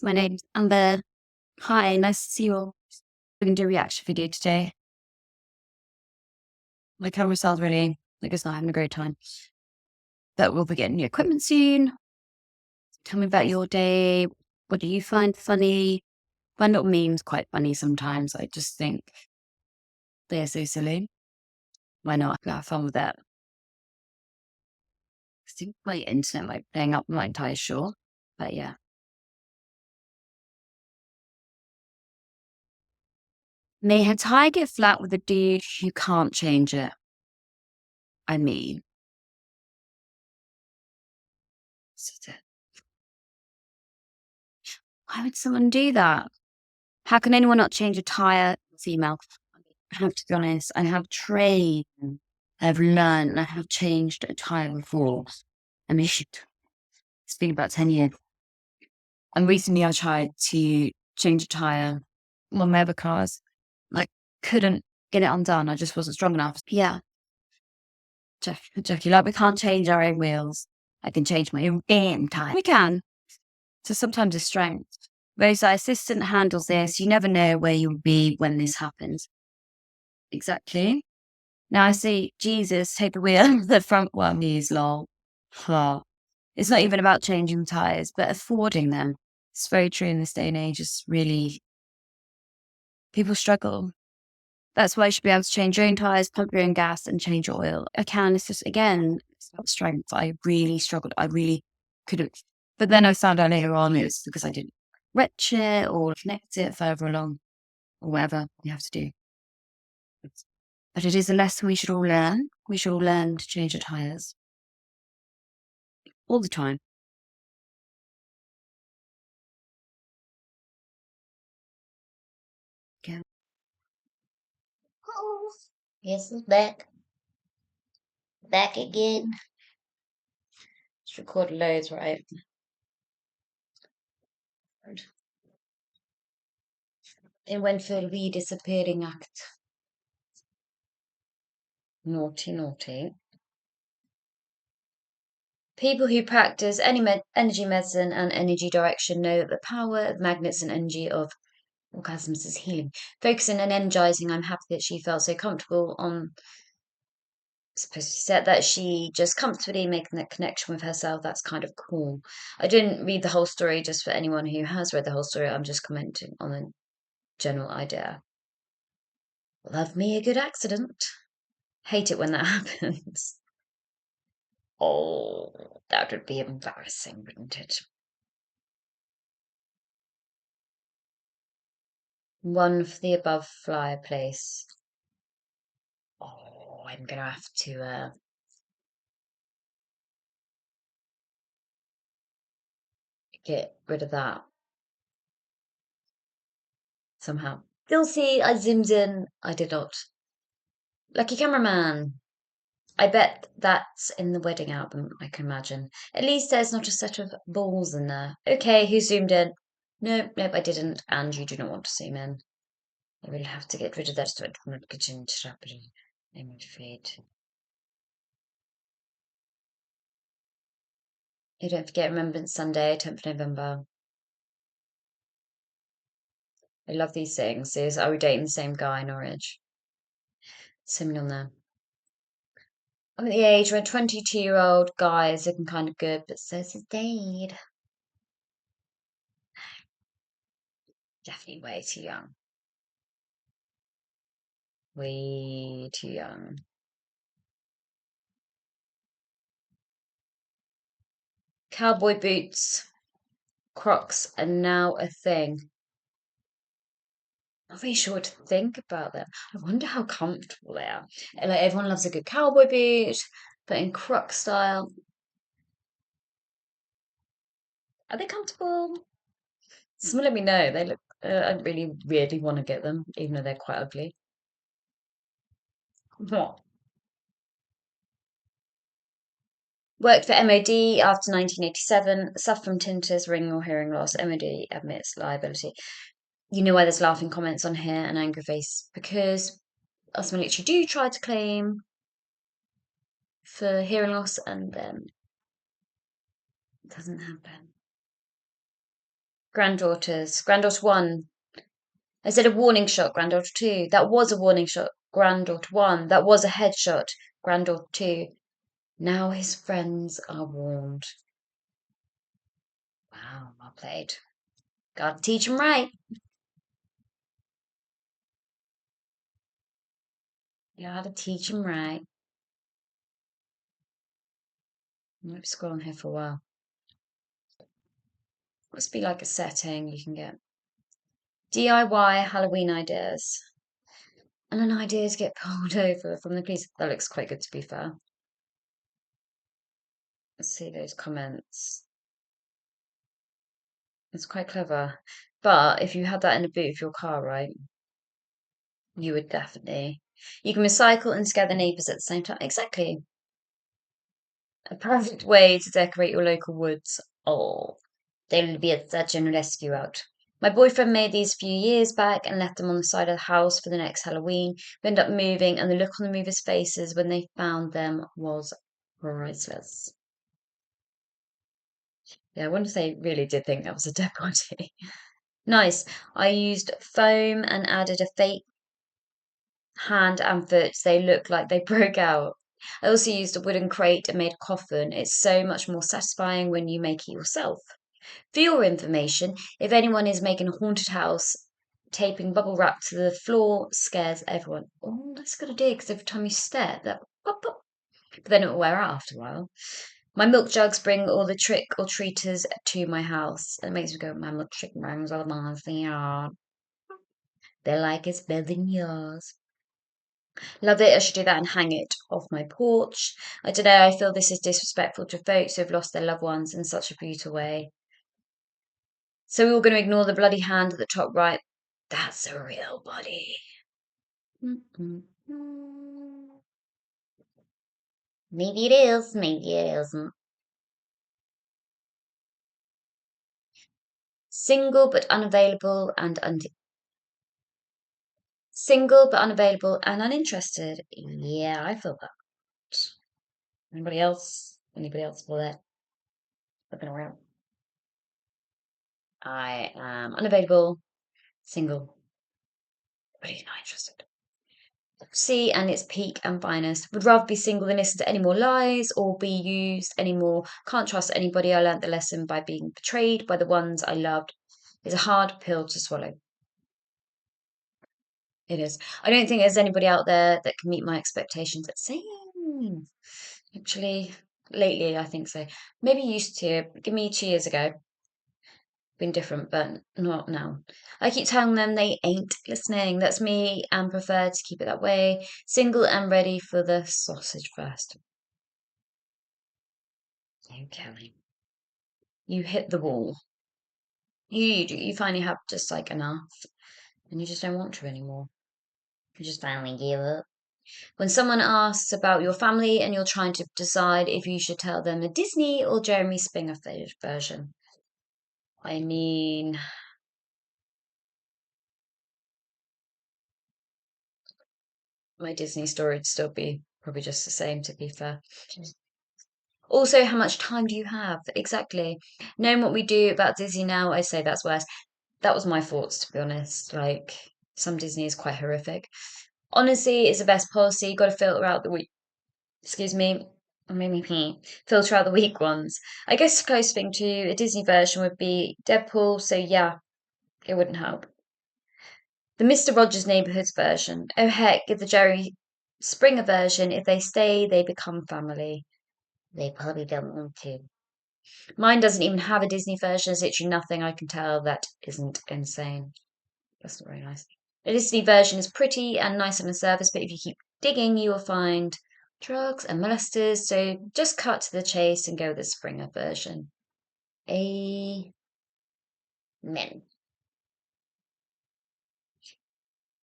My name's Amber. Hi, nice to see you all. We're going to do a reaction video today. My camera sounds really like it's not having a great time. But we'll be getting new equipment soon. Tell me about your day. What do you find funny? Find little memes quite funny sometimes. I just think they're so silly. Why not? Have fun with that. I think my internet might be playing up my entire shore. But yeah. May her tie get flat with a dude who can't change it. I mean, why would someone do that? How can anyone not change a tire? Female. I have to be honest, I have trained, I've learned, I have changed a tire before. I mean, it's been about 10 years. And recently I tried to change a tire on one of my other cars. I couldn't get it undone. I just wasn't strong enough. Yeah. Jackie, like we can't change our own wheels. I can change my own damn tire. We can. So sometimes it's strength. Whereas our assistant handles this, you never know where you'll be when this happens. Exactly. Now I see Jesus take the wheel, the front one is long. It's not even about changing tires, but affording them. It's very true in this day and age. It's really, people struggle. That's why you should be able to change your own tires, pump your own gas, and change your oil. I can. It's just, again, it's about strength. I really struggled. I really couldn't. But then I found out later on it was because I didn't wrench it or connect it further along or whatever you have to do. But it is a lesson we should all learn. We should all learn to change our tires all the time. Yeah. Oh, yes, it's back. Back again. It's recorded loads, right? It went for the disappearing act. Naughty, naughty. People who practice energy medicine and energy direction know that the power of magnets and energy of orgasms is healing. Focusing and energizing, I'm happy that she felt so comfortable on supposed to be said that she just comfortably making that connection with herself. That's kind of cool. I didn't read the whole story, just for anyone who has read the whole story. I'm just commenting on the general idea. Love me a good accident. Hate it when that happens. Oh, that would be embarrassing, wouldn't it? One for the above fireplace. Oh, I'm gonna have to get rid of that somehow. You'll see, I zoomed in. I did not. Lucky cameraman. I bet that's in the wedding album, I can imagine. At least there's not a set of balls in there. Okay, who zoomed in? Nope, nope, I didn't. And you do not want to zoom in. I will have to get rid of that so I don't get interrupted. I'm afraid. You don't forget Remembrance Sunday, 10th of November. I love these things. Are we dating the same guy, Norwich? Similar on there. I'm at the age where 22-year-old guy is looking kind of good, but says his date. Definitely way too young. Way too young. Cowboy boots, Crocs are now a thing. Not really sure what to think about them. I wonder how comfortable they are. Like everyone loves a good cowboy boot, but in Croc style, are they comfortable? Someone let me know. They look. I really, really want to get them, even though they're quite ugly. What? Worked for MOD after 1987. Suffered from tinnitus, ring or hearing loss. MOD admits liability. You know why there's laughing comments on here and angry face? Because us military do try to claim for hearing loss and then it doesn't happen. granddaughters. Granddaughter 1. I said a warning shot, granddaughter 2. That was a warning shot, granddaughter 1. That was a headshot, granddaughter 2. Now his friends are warned. Wow, well played. Gotta teach him right. Gotta teach him right. I might be scrolling here for a while. Must be like a setting you can get. DIY Halloween ideas. And an idea to get pulled over from the police. That looks quite good, to be fair. Let's see those comments. It's quite clever. But if you had that in the boot of your car, right, you would definitely. You can recycle and scare the neighbours at the same time. Exactly. A perfect way to decorate your local woods. Oh, they will be at such a rescue out. My boyfriend made these a few years back and left them on the side of the house for the next Halloween. We ended up moving, and the look on the movers' faces when they found them was priceless. Yeah, I wonder if they really did think that was a dead body. Nice. I used foam and added a fake hand and foot so they looked like they broke out. I also used a wooden crate and made a coffin. It's so much more satisfying when you make it yourself. For your information, if anyone is making a haunted house, taping bubble wrap to the floor scares everyone. Oh, that's a good idea because every time you step, that pop, pop, but then it will wear out after a while. My milk jugs bring all the trick or treaters to my house. It makes me go, my milk chicken rings all the yard. They like it's better than yours. Love it. I should do that and hang it off my porch. I don't know. I feel this is disrespectful to folks who have lost their loved ones in such a brutal way. So we're all going to ignore the bloody hand at the top right. That's a real body. Maybe it is, maybe it isn't. Single but unavailable and single but unavailable and uninterested. Yeah, I feel that. Anybody else? Anybody else for that? Looking around. I am unavailable, single, really not interested. See, and its peak and finest. Would rather be single than listen to any more lies or be used anymore. Can't trust anybody. I learnt the lesson by being betrayed by the ones I loved. It's a hard pill to swallow. It is. I don't think there's anybody out there that can meet my expectations. Same. Actually, lately, I think so. Maybe used to. Give me 2 years ago. Been different, but not now. I keep telling them they ain't listening. That's me and prefer to keep it that way. Single and ready for the sausage first. Okay. You hit the wall. You finally have just like enough and you just don't want to anymore. You just finally give up. When someone asks about your family and you're trying to decide if you should tell them the Disney or Jeremy Springer version. I mean, my Disney story would still be probably just the same, to be fair. Also, how much time do you have? Exactly. Knowing what we do about Disney now, I say that's worse. That was my thoughts, to be honest. Like, some Disney is quite horrific. Honestly, it's the best policy. You got to filter out the weak. Excuse me, it made me pee. Filter out the weak ones. I guess the closest thing to a Disney version would be Deadpool. So yeah, it wouldn't help. The Mister Rogers' Neighborhoods version. Oh heck, give the Jerry Springer version. If they stay, they become family. They probably don't want to. Mine doesn't even have a Disney version. There's literally nothing I can tell that isn't insane. That's not very nice. The Disney version is pretty and nice on the surface, but if you keep digging, you will find drugs and molesters. So just cut to the chase and go with the Springer version. Amen.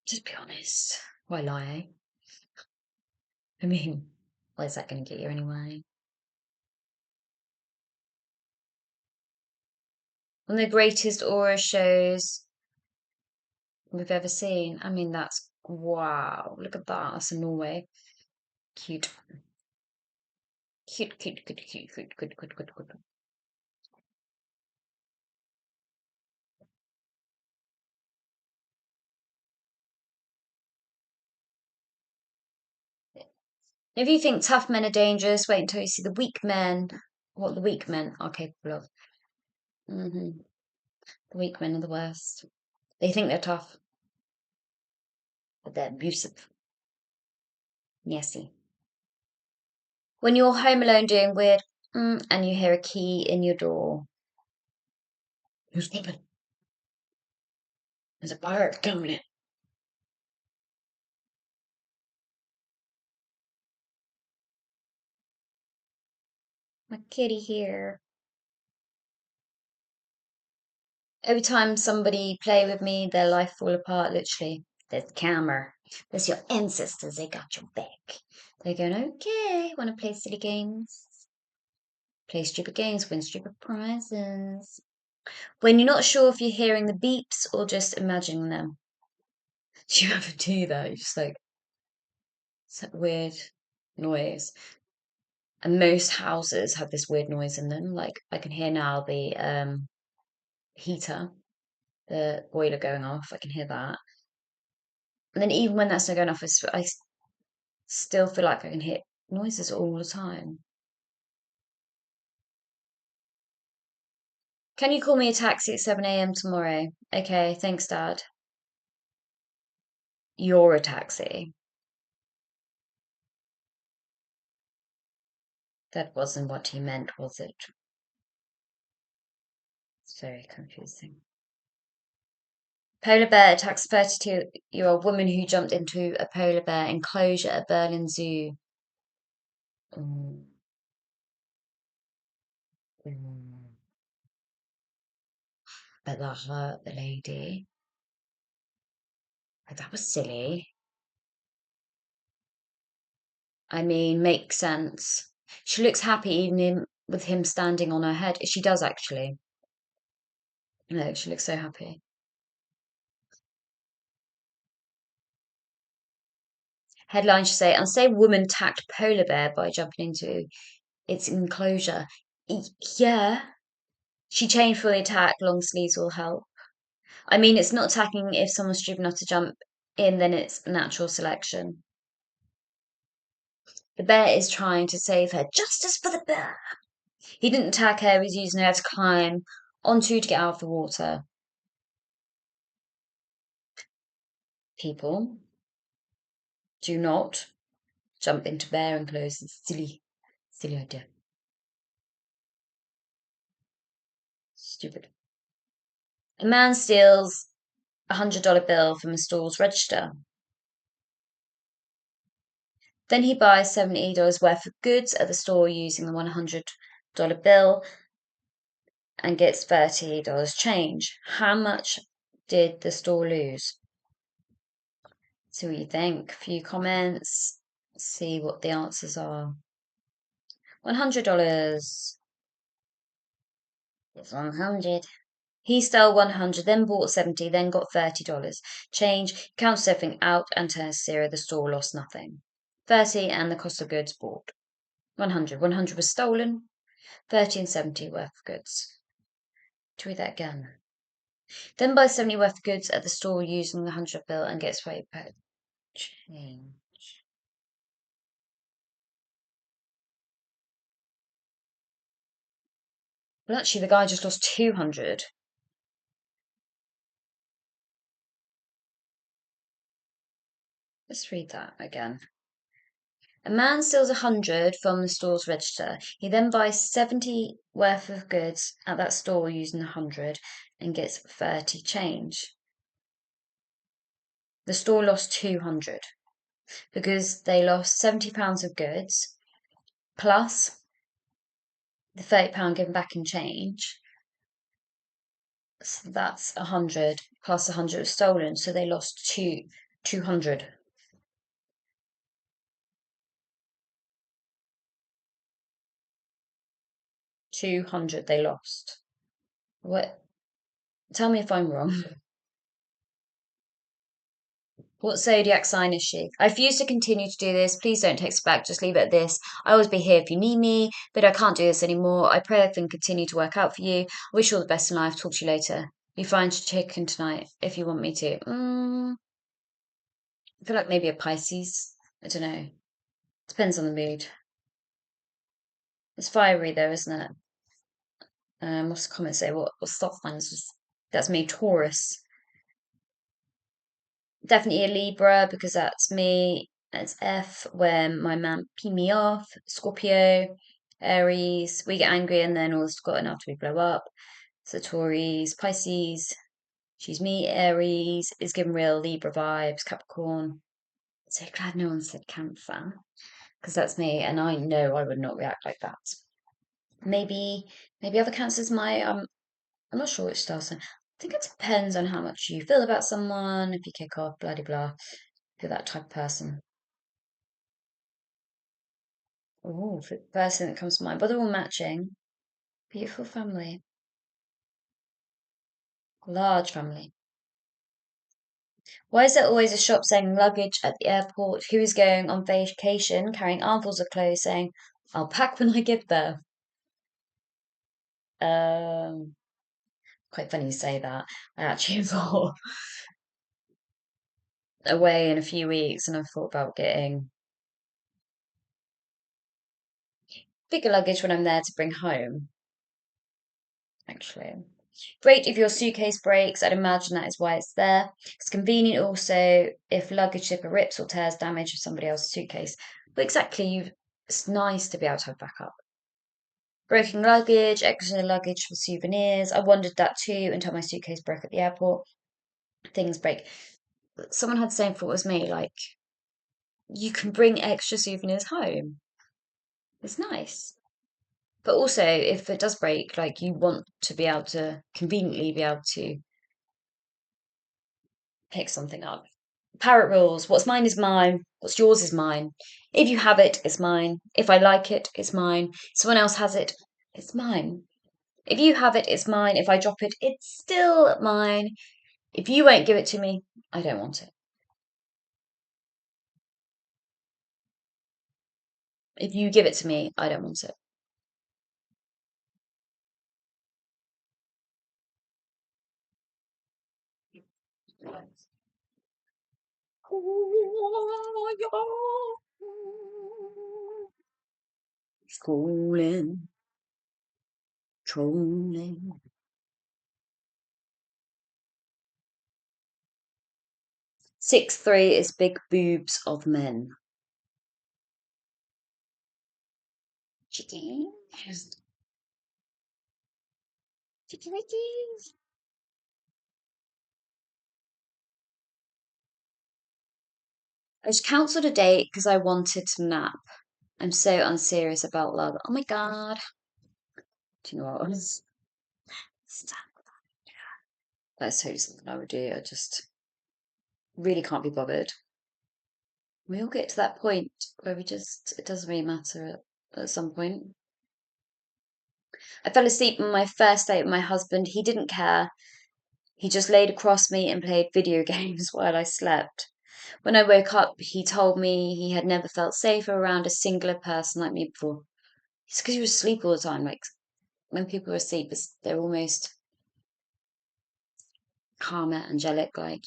Just be honest. Why lie, eh? I mean, what is that going to get you anyway? One of the greatest aura shows we've ever seen. I mean, that's wow. Look at that. That's in Norway. Cute. Cute, cute, cute, cute, cute, cute, cute, cute, cute. If you think tough men are dangerous, wait until you see the weak men, what the weak men are capable of. The weak men are the worst. They think they're tough, but they're abusive. Yesy. When you're home alone doing weird, and you hear a key in your door. Who's sleeping? There's a bird coming in. My kitty here. Every time somebody play with me, their life fall apart, literally. There's the camera. There's your ancestors, they got your back. They're going, okay, want to play silly games? Play stupid games, win stupid prizes. When you're not sure if you're hearing the beeps or just imagining them. Do you ever do that? You're just like, it's that weird noise. And most houses have this weird noise in them. Like, I can hear now the heater, the boiler going off. I can hear that. And then even when that's not going off, I still feel like I can hear noises all the time. Can you call me a taxi at 7 a.m. tomorrow? Okay, thanks, Dad. You're a taxi. That wasn't what he meant, was it? It's very confusing. Polar bear attacks 32-year-old woman who jumped into a polar bear enclosure at Berlin Zoo. Mm. But that hurt the lady. That was silly. I mean, makes sense. She looks happy even with him standing on her head. She does actually. No, she looks so happy. Headline should say, unsafe woman attacked polar bear by jumping into its enclosure. Yeah. She changed for the attack. Long sleeves will help. I mean, it's not attacking if someone's stupid enough to jump in, then it's natural selection. The bear is trying to save her. Justice for the bear. He didn't attack her, he was using her to climb onto to get out of the water. People, do not jump into bear enclosures. It's silly, silly idea. Stupid. A man steals $100 bill from a store's register. Then he buys $70 worth of goods at the store using the $100 bill and gets $30 change. How much did the store lose? See what you think. A few comments. See what the answers are. $100. It's 100. He stole 100, then bought 70, then got $30. Change, counts everything out and turns 0. The store lost nothing. 30 and the cost of goods bought. 100. 100 was stolen. 30 and 70 worth of goods. To read that again. Then buys 70 worth of goods at the store using the 100 bill and gets paid per change. Well, actually, the guy just lost 200. Let's read that again. A man steals 100 from the store's register. He then buys 70 worth of goods at that store using the 100 and gets 30 change. The store lost 200 because they lost £70 of goods plus the £30 given back in change. So that's 100 plus 100 was stolen. So they lost 200. $200 they lost. What? Tell me if I'm wrong. What zodiac sign is she? I refuse to continue to do this. Please don't text back. Just leave it at this. I always be here if you need me, but I can't do this anymore. I pray I can continue to work out for you. I wish you all the best in life. Talk to you later. Be fine to chicken tonight if you want me to. I feel like maybe a Pisces. I don't know. Depends on the mood. It's fiery though, isn't it? What's the comment say? What stop signs? That's me, Taurus. Definitely a Libra because that's me. It's F when my man pee me off. Scorpio, Aries, we get angry and then all is forgotten after we blow up. So Taurus, Pisces, she's me. Aries is giving real Libra vibes. Capricorn. So glad no one said Cancer because that's me, and I know I would not react like that. Maybe other cancers might. I'm not sure which star sign. I think it depends on how much you feel about someone. If you kick off, blah blah blah. If you're that type of person. Oh, the first thing that comes to mind. But they're all matching. Beautiful family. Large family. Why is there always a shop selling luggage at the airport? Who is going on vacation carrying armfuls of clothes saying, I'll pack when I get there? Um, Quite funny you say that. I actually got away in a few weeks and I thought about getting bigger luggage when I'm there to bring home, actually. Great if your suitcase breaks. I'd imagine that is why it's there. It's convenient also if luggage zipper rips or tears damage of somebody else's suitcase. But exactly, it's nice to be able to have backup. Broken luggage, extra luggage for souvenirs. I wondered that too until my suitcase broke at the airport. Things break. Someone had the same thought as me, like, you can bring extra souvenirs home. It's nice. But also, if it does break, like, you want to be able to conveniently be able to pick something up. Parrot rules. What's mine is mine. What's yours is mine. If you have it, it's mine. If I like it, it's mine. Someone else has it, it's mine. If you have it, it's mine. If I drop it, it's still mine. If you won't give it to me, I don't want it. If you give it to me, I don't want it. Scrolling, trolling. 6'3" is big boobs of men. Chicken. Chicken. I just cancelled a date because I wanted to nap. I'm so unserious about love. Oh my god. Do you know what? That's totally something I would do. I just really can't be bothered. We all get to that point where it doesn't really matter at some point. I fell asleep on my first date with my husband. He didn't care. He just laid across me and played video games while I slept. When I woke up, he told me he had never felt safer around a singular person like me before. It's because he was asleep all the time. Like when people are asleep, they're almost calmer, angelic, like,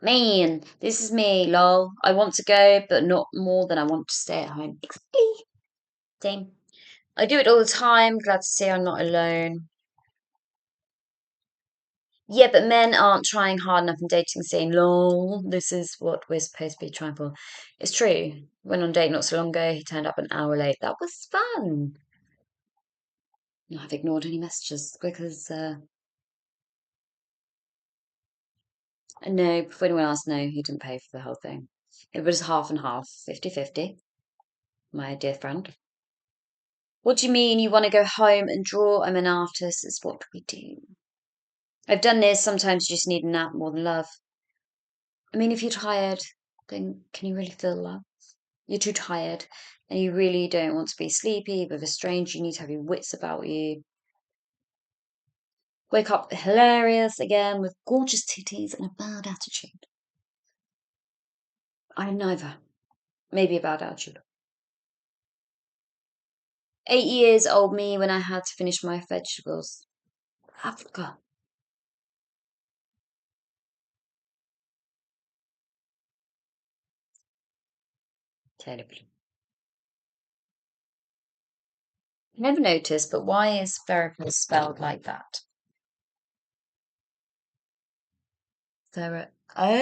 man, this is me, lol. I want to go, but not more than I want to stay at home. Exactly. Same. I do it all the time. Glad to see I'm not alone. Yeah, but men aren't trying hard enough in dating, saying, lol, this is what we're supposed to be trying for. It's true. Went on a date not so long ago. He turned up an hour late. That was fun. No, I've ignored any messages because, no, before anyone else, no, he didn't pay for the whole thing. It was half and half, 50-50, my dear friend. What do you mean you want to go home and draw? I'm an artist. It's what we do. I've done this. Sometimes you just need a nap more than love. I mean, if you're tired, then can you really feel love? You're too tired and you really don't want to be sleepy with a stranger. You need to have your wits about you. Wake up hilarious again with gorgeous titties and a bad attitude. I'm neither. Maybe a bad attitude. 8 years old me when I had to finish my vegetables. Africa. Terribly. Never noticed, but why is therapist spelled like that? Oh,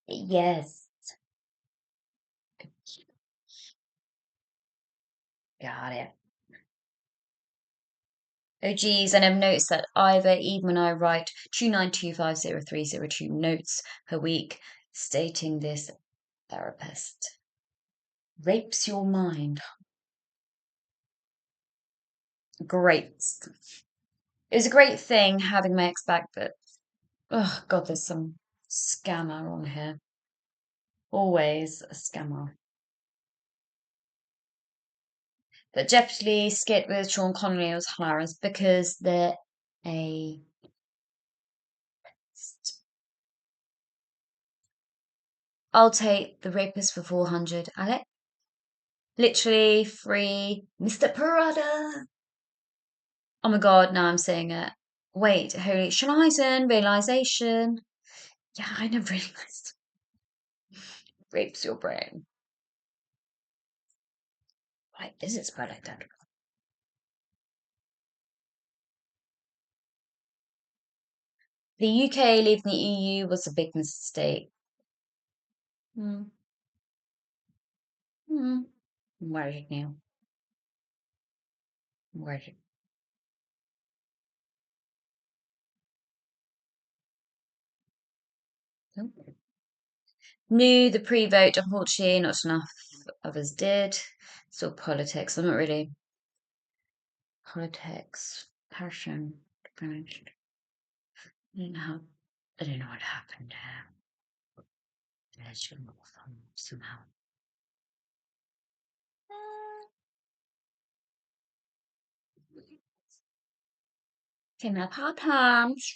yes. Got it. Oh, geez, I never noticed that either, even when I write 292500302 notes per week stating this therapist rapes your mind. Great. It was a great thing having my ex back, but oh god, there's some scammer on here. Always a scammer. But Jeopardy skit with Sean Connery was hilarious because they're a. I'll take the rapist for 400, Alec. Literally free Mr. Parada. Oh my god, now I'm saying it. Wait, holy Shalizen, realization. Yeah, I never realized. Rapes your brain. Why is it spelled like that? The UK leaving the EU was a big mistake. Hmm. Hmm. I'm worried now. I'm worried. Oh. Knew the pre-vote, unfortunately, not enough of us did. Still politics. I'm not really politics. Passion. Finished. I don't know what happened here. Let's go somehow. Came up hard times.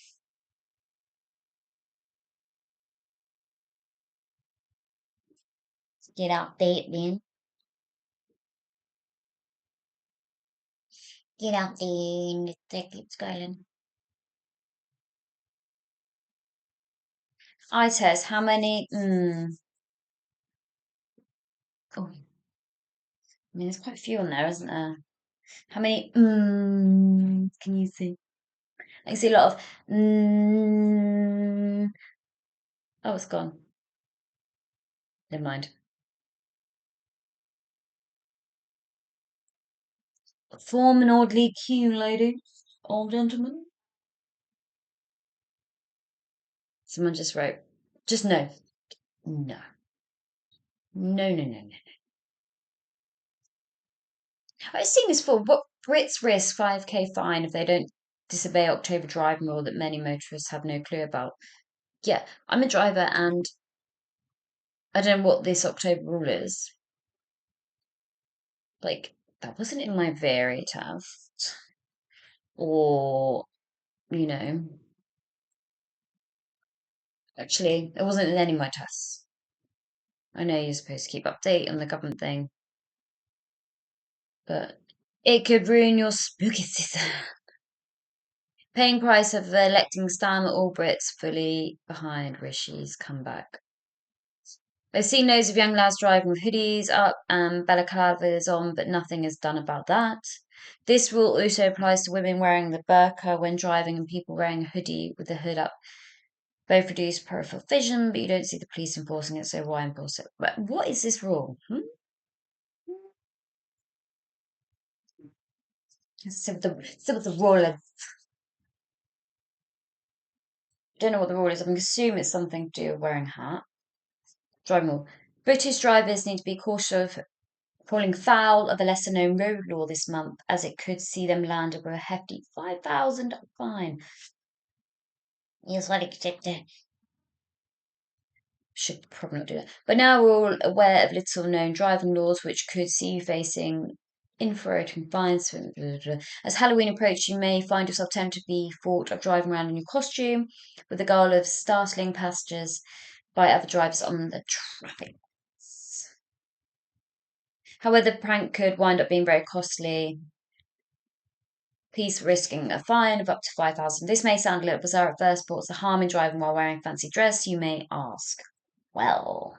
Get out there, then. Get out there and let's go. Eye test. How many? Oh, I mean, there's quite a few on there, isn't there? How many? Can you see? I can see a lot of. Oh, it's gone. Never mind. Form an orderly queue, ladies, old gentlemen. Someone just wrote. Just no. No. No, no, no, no. I've seen this before. What Brits risk 5k fine if they don't disobey October driving rule that many motorists have no clue about. Yeah, I'm a driver and I don't know what this October rule is. Like, that wasn't in my very test. Or, you know, actually, it wasn't in any of my tests. I know you're supposed to keep update on the government thing, but it could ruin your spooky season. Paying price of electing Stan Albright's fully behind Rishi's comeback. I've seen loads of young lads driving with hoodies up and balaclavas on, but nothing is done about that. This rule also applies to women wearing the burqa when driving and people wearing a hoodie with the hood up. Both reduce peripheral vision, but you don't see the police enforcing it, so why enforce it? But what is this rule? The rule. I don't know what the rule is. I'm going to assume it's something to do with wearing a hat. Driving rule. British drivers need to be cautious of falling foul of a lesser known road law this month, as it could see them land over a hefty 5,000 fine. Yes, what accepted. Should probably not do that. But now we're all aware of little known driving laws which could see you facing infrared fines. Blah, blah, blah. As Halloween approaches, you may find yourself tempted to be thought of driving around in your costume with the goal of startling passengers by other drivers on the traffic. However, the prank could wind up being very costly. Police risking a fine of up to 5,000. This may sound a little bizarre at first, but what's the harm in driving while wearing fancy dress, you may ask? Well,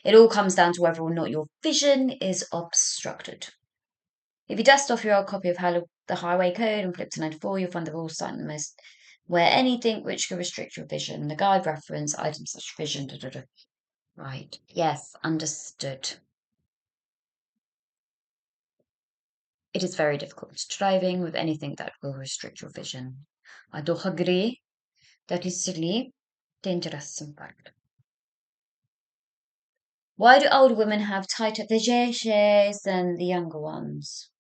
It all comes down to whether or not your vision is obstructed. If you dust off your old copy of the Highway Code and flip to 94, you'll find the rules citing the most where anything which could restrict your vision. The guide reference items such vision. Da, da, da. Right. Yes, understood. It is very difficult driving with anything that will restrict your vision. I do agree. That is really dangerous, in fact. Why do older women have tighter visages than the younger ones?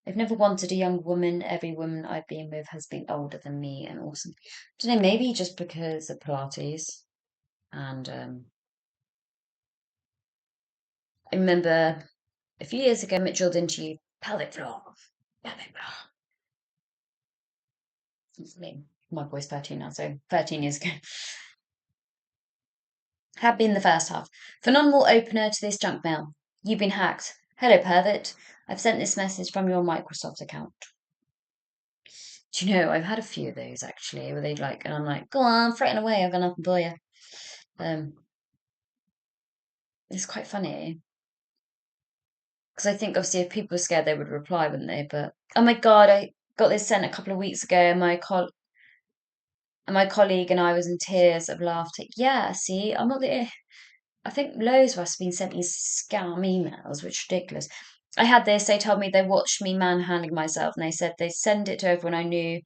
I've never wanted a young woman. Every woman I've been with has been older than me and awesome. I don't know, maybe just because of Pilates. And I remember a few years ago, Mitch drilled into you pelvic floor. Pelvic floor. That's me. My boy's 13 now, so 13 years ago. Had been the first half. Phenomenal opener to this junk mail. You've been hacked. Hello, pervert. I've sent this message from your Microsoft account. Do you know, I've had a few of those actually, where they'd like, and I'm like, go on, threaten away, I've got nothing for you. It's quite funny because I think obviously if people were scared, they would reply, wouldn't they? But oh my god, I got this sent a couple of weeks ago, and my colleague and I was in tears of laughter. Yeah, see, I'm not the. I think loads of us have been sent these scam emails, which is ridiculous. I had this. They told me they watched me manhandling myself, and they said they'd send it to everyone I knew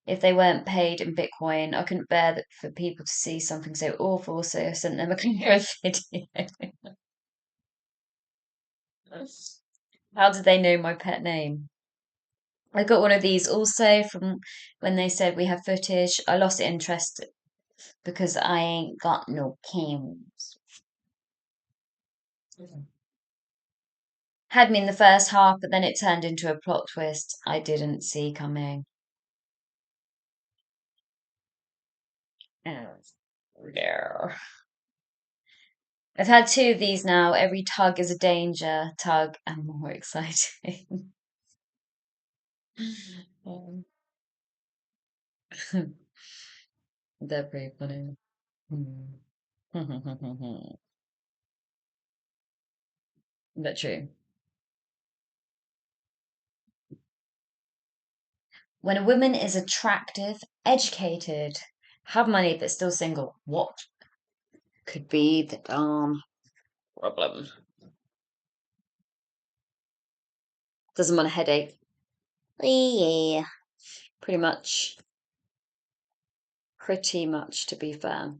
if they weren't paid in Bitcoin. I couldn't bear that for people to see something so awful, so I sent them a clear video. How did they know my pet name? I got one of these also from when they said we have footage. I lost interest because I ain't got no cameras. Had me in the first half, but then it turned into a plot twist I didn't see coming. Oh, there. I've had two of these now. Every tug is a danger tug and more exciting. Um, They're pretty funny. Hmm. But true. When a woman is attractive, educated, have money but still single, what could be the problem? Doesn't want a headache. Yeah, pretty much. Pretty much, to be fair.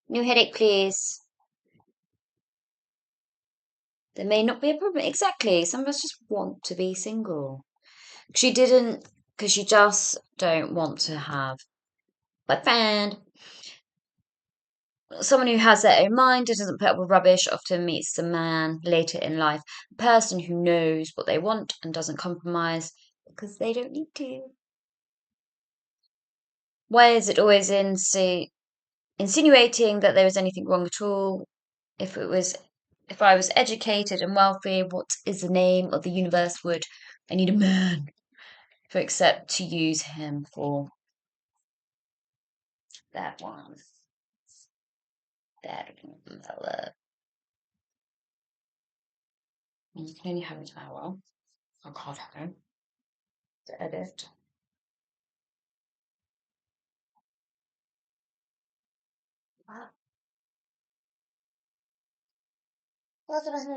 New headache, please. There may not be a problem. Exactly. Some of us just want to be single. She didn't, because she just don't want to have a friend. Someone who has their own mind and doesn't put up with rubbish often meets the man later in life. A person who knows what they want and doesn't compromise because they don't need to. Why is it always insinuating that there is anything wrong at all? If it was, if I was educated and wealthy, what is the name of the universe would I need a man for except to use him for that one? That one, fella. You can only have an hour. I can't have him to edit. Ah, what's the rest of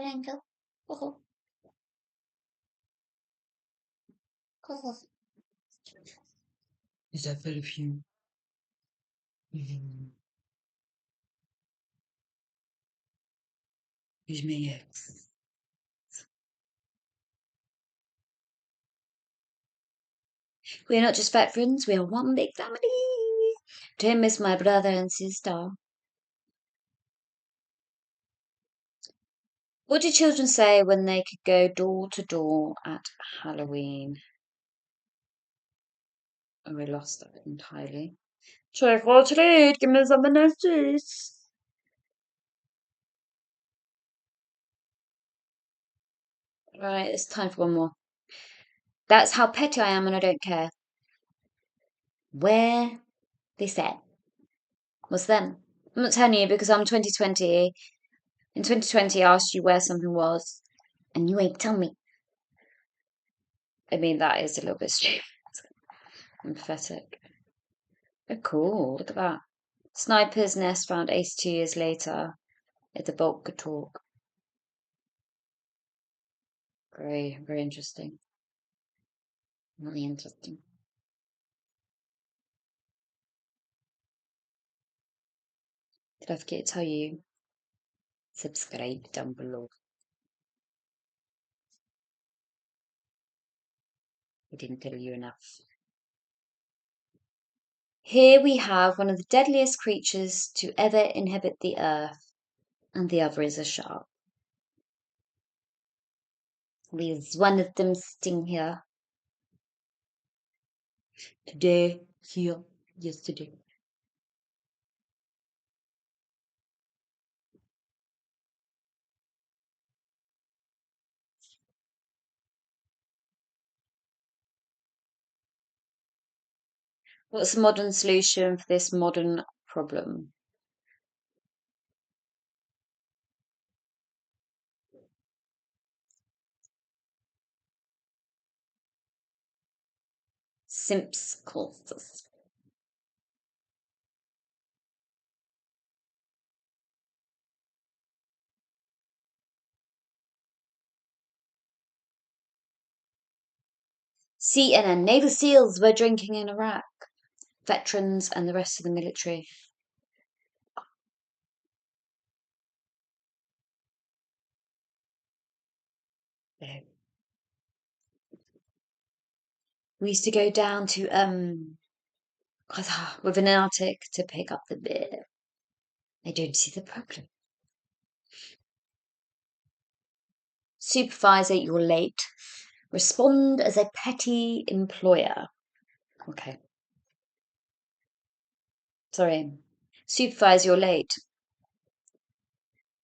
Is that full of you? Who's my ex? We're not just veterans, we are one big family. Tim is my brother and sister. What do children say when they could go door to door at Halloween? Oh, we lost that entirely. Trick or treat, give me some bananas. Right, it's time for one more. That's how petty I am and I don't care. Where this at? What's them? I'm not telling you because I'm 2020. In 2020, I asked you where something was, and you ain't tell me. I mean, that is a little bit stupid and pathetic. Oh, cool. Look at that. Sniper's nest found 82 years later. If the bolt could talk. Very, very interesting. Really interesting. Did I forget to tell you? Subscribe down below. I didn't tell you enough. Here we have one of the deadliest creatures to ever inhabit the earth, and the other is a shark. There's one of them sitting here. Today, here, yesterday. What's the modern solution for this modern problem? Simps causes. CNN, Navy SEALs were drinking in Iraq. Veterans and the rest of the military. We used to go down to Qatar with an Arctic to pick up the beer. I don't see the problem. Supervisor, you're late. Respond as a petty employer. Okay. Sorry. Supervisor, you're late.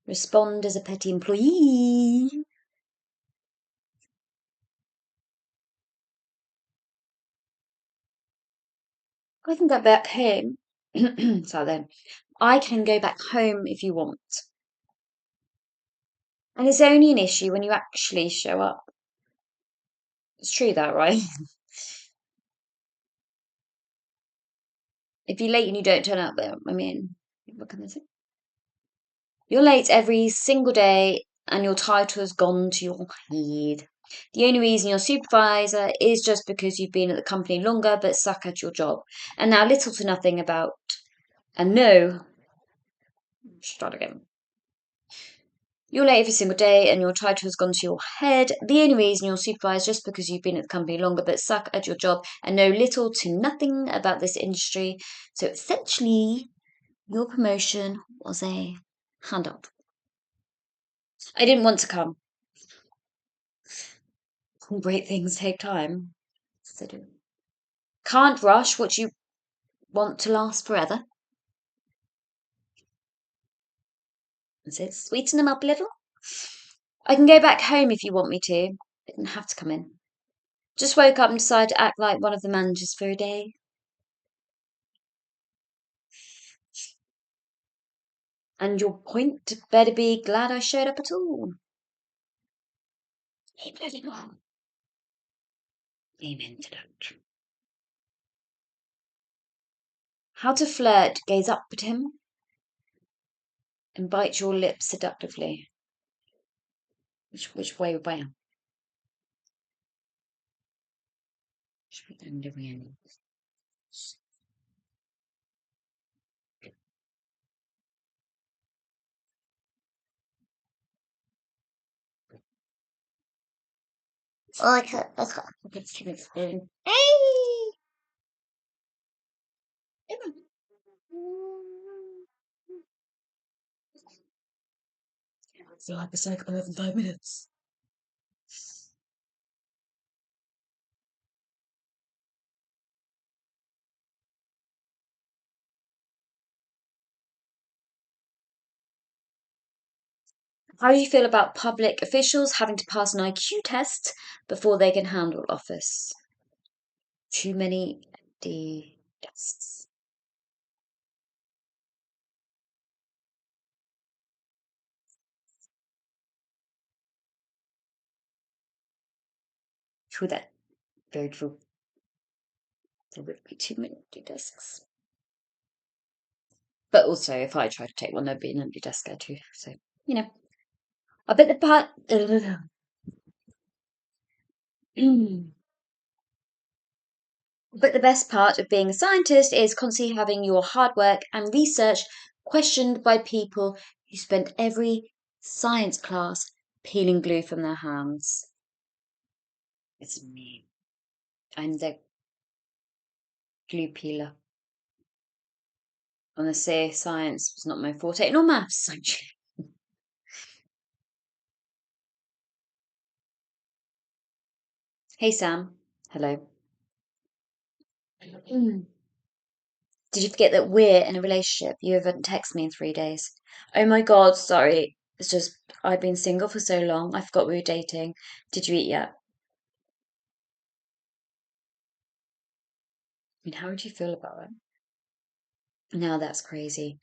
Respond as a petty employee. I can go back home. So then, I can go back home if you want. And it's only an issue when you actually show up. It's true that, right? If you're late and you don't turn up, then I mean, what can I say? You're late every single day, and your title has gone to your head. The only reason you're supervisor is just because you've been at the company longer but suck at your job. And now little to nothing about. And no, start again. You're late every single day and your title has gone to your head. The only reason you're supervised just because you've been at the company longer but suck at your job and know little to nothing about this industry. So essentially, your promotion was a handout. I didn't want to come. Great things take time. So do. Can't rush what you want to last forever. That's it. Sweeten them up a little. I can go back home if you want me to. I didn't have to come in. Just woke up and decided to act like one of the managers for a day. And your point better be glad I showed up at all. Hey, bloody mom. Amen to that. How to flirt, gaze up at him, and bite your lips seductively. Which way where? Oh, Hey! I feel like a psychopath in 5 minutes. How do you feel about public officials having to pass an IQ test before they can handle office? Too many desks. True that. Very true. There would be too many empty desks. But also, if I try to take one, there'd be an empty desk there too. So, you know. I bet the part. But the best part of being a scientist is constantly having your hard work and research questioned by people who spent every science class peeling glue from their hands. It's me. I'm the glue peeler. Honestly, science was not my forte, nor maths, actually. Hey, Sam. Hello. Did you forget that we're in a relationship? You haven't texted me in 3 days. Oh my God, sorry. It's just I've been single for so long. I forgot we were dating. Did you eat yet? I mean, how would you feel about it? Now that's crazy.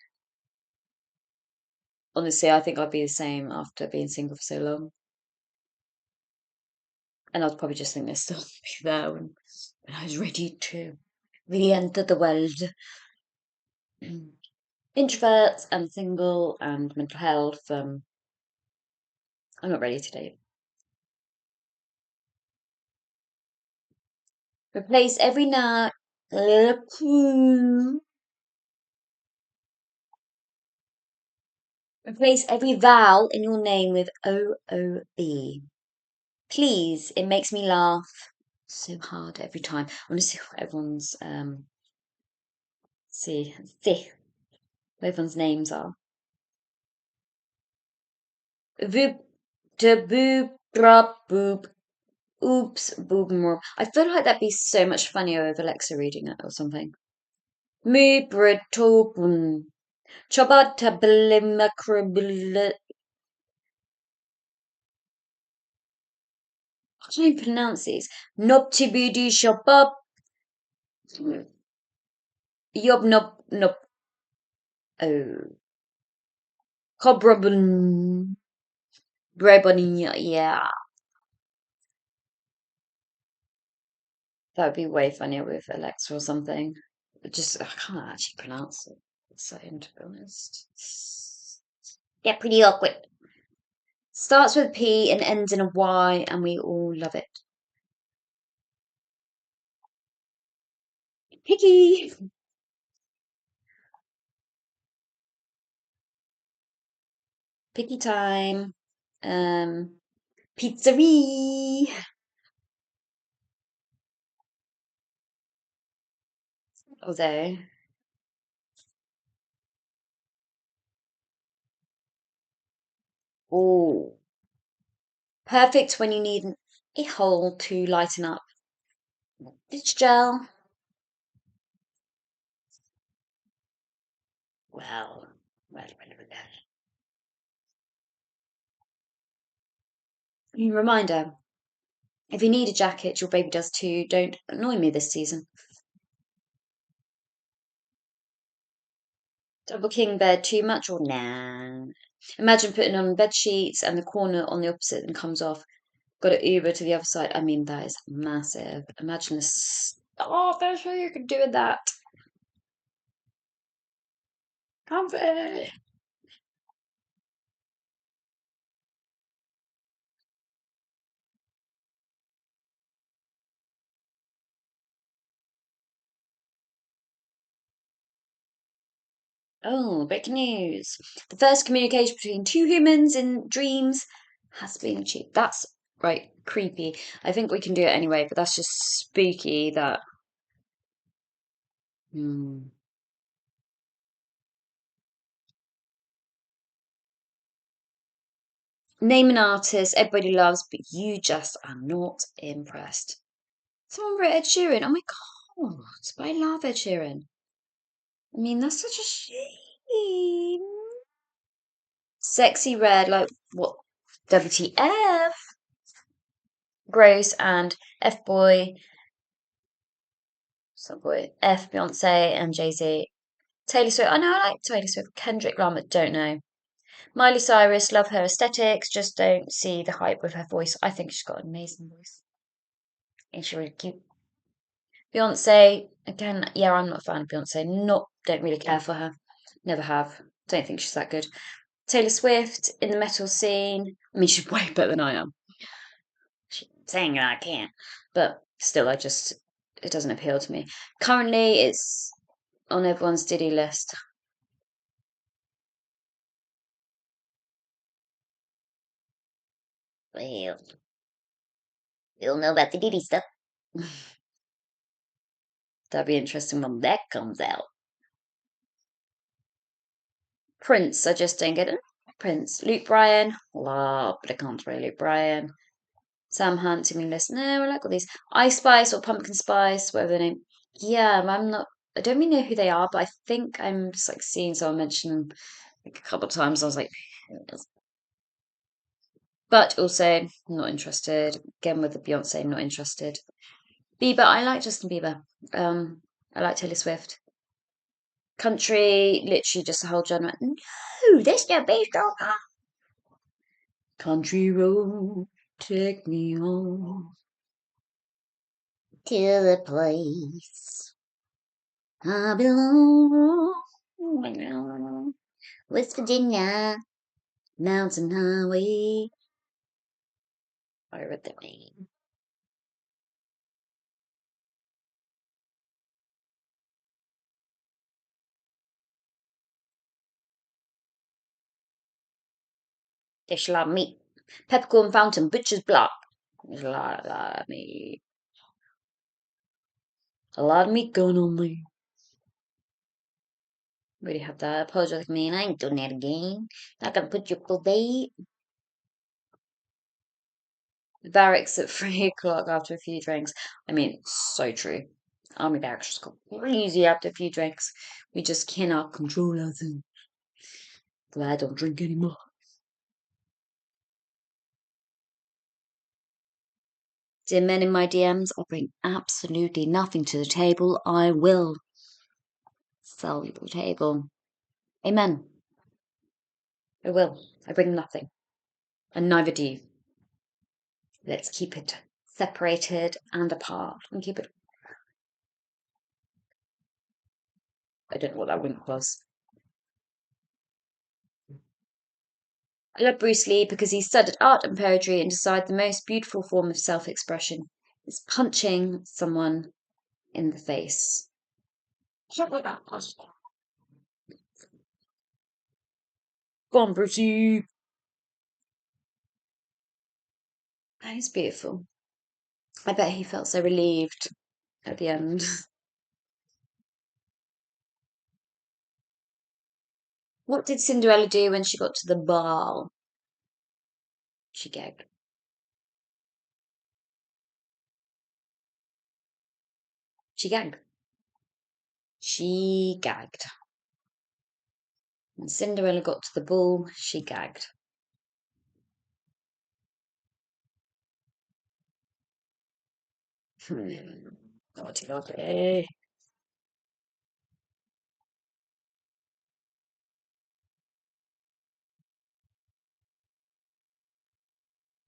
Honestly, I think I'd be the same after being single for so long. And I'd probably just think there's still be there when I was ready to re-enter the world. Introverts and single and mental health. I'm not ready to date. Replace every now. Replace every vowel in your name with OOB. Please, it makes me laugh so hard every time. I want to see what everyone's see what everyone's names are. Boop to boop drop boop. Oops, boop more. I feel like that'd be so much funnier with Alexa reading it or something. Me britobun. Chobatablimacrobl. I can't even pronounce these. Noptibidi shabab. Yob nop nop. Oh. Cobrabun. Brebonia. Yeah. That would be way funnier with Alexa or something. I can't actually pronounce it. So, to be honest. Yeah, pretty awkward. Starts with a P and ends in a Y, and we all love it. Picky. Picky time. Pizzeria. Although, oh, perfect when you need a hole to lighten up. Ditch gel. Well. Reminder, if you need a jacket, your baby does too. Don't annoy me this season. Double king bed too much or nah? Imagine putting on bed sheets and the corner on the opposite and comes off. Got to Uber to the other side. I mean, that is massive. Imagine this. Oh, there's what you can do with that. Comfy. Oh, breaking news. The first communication between two humans in dreams has been achieved. That's right, creepy. I think we can do it anyway, but that's just spooky that. Hmm. Name an artist everybody loves, but you just are not impressed. Someone wrote Ed Sheeran. Oh my god, but I love Ed Sheeran. I mean, that's such a shame. Sexy red, like what? WTF? Gross and F boy. Subway. F, Beyonce and Jay-Z. Taylor Swift. I know I like Taylor Swift. Kendrick Lamar, don't know. Miley Cyrus, love her aesthetics, just don't see the hype with her voice. I think she's got an amazing voice. And she's really cute. Beyonce, again, yeah, I'm not a fan of Beyonce. Don't really care for her. Never have. Don't think she's that good. Taylor Swift in the metal scene. I mean, she's way better than I am. She's saying I can't. But still, it doesn't appeal to me. Currently, it's on everyone's Diddy list. Well, you'll know about the Diddy stuff. That'd be interesting when that comes out. Prince, I just don't get it. Prince. Luke Bryan, love, but I can't rate Luke Bryan. Sam Hunt, to me list. No, I like all these. Ice Spice or Pumpkin Spice, whatever the name. Yeah, I'm not. I don't really know who they are, but I think I'm just like seeing someone mention them like a couple of times. I was like, but also not interested. Again with the Beyonce, not interested. Bieber, I like Justin Bieber. I like Taylor Swift. Country, literally just a whole genre. No, this no based on Country road, take me home to the place I belong. West Virginia, Mountain Highway. I read the name. There's a lot of meat. Peppercorn Fountain, Butcher's Block. There's a lot of meat. A lot of meat going on there. Really have that. Apologize, man. I ain't doing that again. Not gonna put you full bait. Barracks at 3 o'clock after a few drinks. I mean, so true. Army barracks just go crazy after a few drinks. We just cannot control ourselves. Glad I don't drink anymore. Dear men in my DMs, I bring absolutely nothing to the table. I will sell you the table. Amen. I will. I bring nothing. And neither do you. Let's keep it separated and apart. And keep it. I don't know what that wink was. I love Bruce Lee because he studied art and poetry and decided the most beautiful form of self expression is punching someone in the face. Go on, Brucey. That is beautiful. I bet he felt so relieved at the end. What did Cinderella do when she got to the ball? She gagged. She gagged. She gagged. When Cinderella got to the ball, she gagged. Naughty, naughty.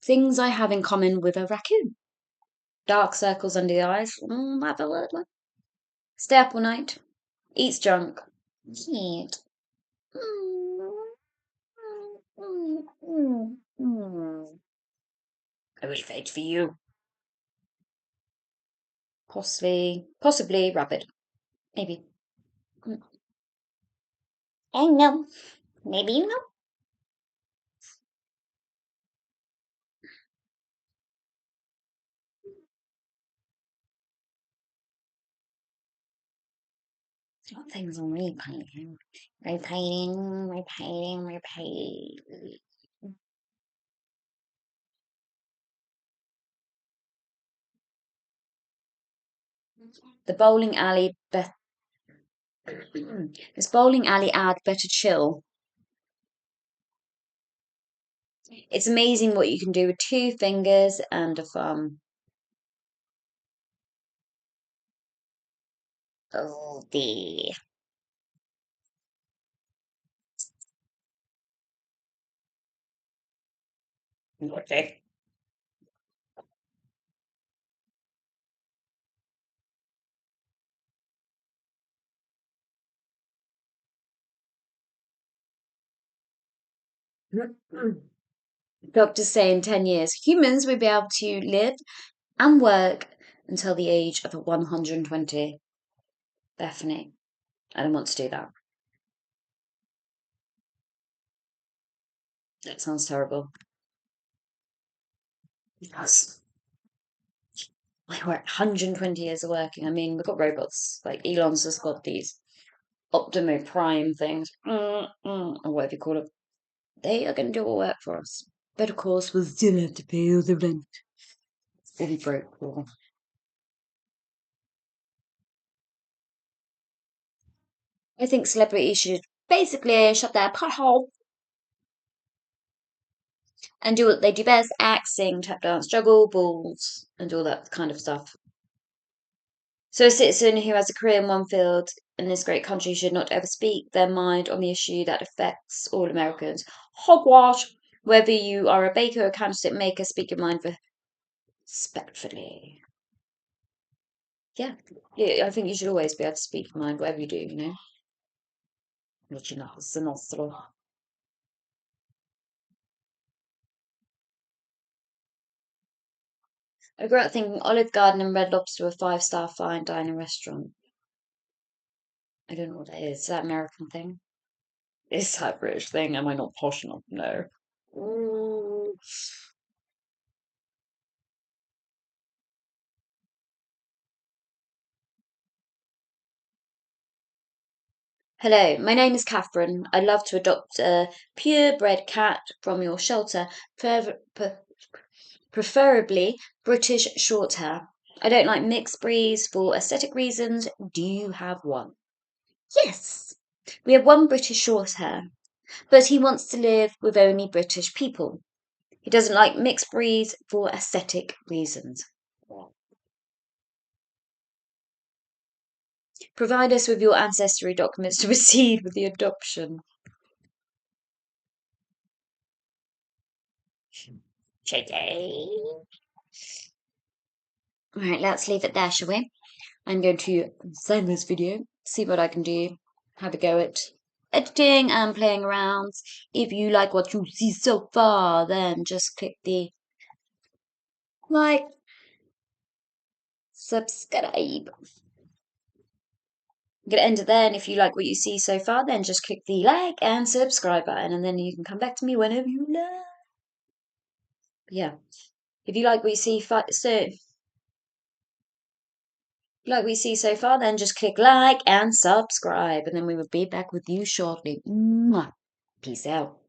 Things I have in common with a raccoon. Dark circles under the eyes. That's a weird one. Stay up all night. Eats junk. Cute. I will fight for you. Possibly rabbit. Maybe. I know. Maybe you know. What things I'm repainting? Repainting. The bowling alley. This bowling alley ad better chill. It's amazing what you can do with 2 fingers and a thumb. Oh, the okay. Doctors say in 10 years, humans will be able to live and work until the age of 120. Bethany, I don't want to do that. That sounds terrible. Yes. We're 120 years of working. I mean, we've got robots. Like Elon's just got these Optimo Prime things, or whatever you call it. They are going to do all work for us. But of course, we'll still have to pay all the rent. We'll be broke. I think celebrities should basically shut their pothole and do what they do best: act, sing, tap dance, juggle, balls, and all that kind of stuff. So a citizen who has a career in one field in this great country should not ever speak their mind on the issue that affects all Americans. Hogwash! Whether you are a baker or a candlestick maker, speak your mind respectfully. Yeah. Yeah, I think you should always be able to speak your mind, whatever you do, you know? Which, you know, it's the nostro. I grew up thinking Olive Garden and Red Lobster were five-star fine dining restaurant. I don't know what that is. Is that American thing? Is that British thing? Am I not posh enough? No. Ooh. Hello, my name is Catherine. I'd love to adopt a purebred cat from your shelter, preferably British Shorthair. I don't like mixed breeds for aesthetic reasons. Do you have one? Yes. We have one British Shorthair, but he wants to live with only British people. He doesn't like mixed breeds for aesthetic reasons. Provide us with your ancestry documents to proceed with the adoption. Okay. Right, let's leave it there, shall we? I'm going to save this video, see what I can do, have a go at editing and playing around. If you like what you see so far, then just click the like, subscribe. I'm going to end it there, and if you like what you see so far, then just click the like and subscribe button, and then you can come back to me whenever you like. Yeah. If you like what you see so far, then just click like and subscribe, and then we will be back with you shortly. Mwah. Peace out.